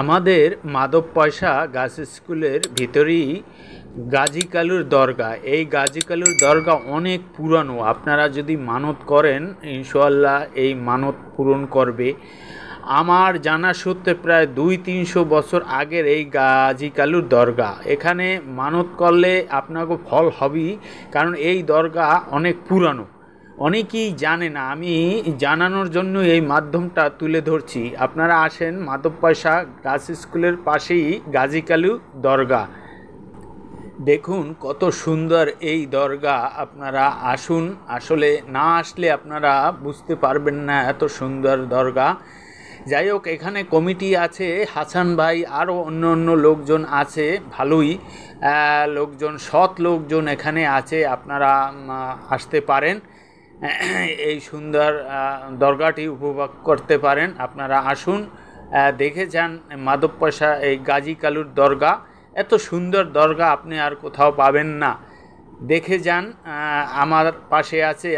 আমাদের মাধব পয়সা গার্লস স্কুলের ভিতরেই গাজী কালুর দরগা। এই গাজী কালুর দরগা অনেক পুরানো। আপনারা যদি মানত করেন ইনশাআল্লাহ এই মানত পূরণ করবে। আমার জানা সূত্রে প্রায় 200-300 বছর আগের এই গাজী কালুর দরগা। এখানে মানত করলে আপনাকে ফল হবেই, কারণ এই দরগা অনেক পুরানো। অনেকেই জানে না, আমি জানানোর জন্য এই মাধ্যমটা তুলে ধরছি। আপনারা আসেন, মাধব পয়সা গার্লস স্কুলের পাশেই গাজী কালু দরগা। দেখুন কত সুন্দর এই দরগা। আপনারা আসুন, আসলে না আসলে আপনারা বুঝতে পারবেন না এত সুন্দর দরগা। যাই হোক, এখানে কমিটি আছে, হাসান ভাই, আরও অন্য অন্য লোকজন আছে, ভালোই লোকজন, সৎ লোকজন এখানে আছে। আপনারা আসতে পারেন, এই সুন্দর দরগাটি উপভোগ করতে পারেন। আপনারা আসুন, দেখে যান মাধব পয়সা এই গাজী কালুর দরগা। এত সুন্দর দরগা আপনি আর কোথাও পাবেন না। দেখে যান, আমার পাশে আছে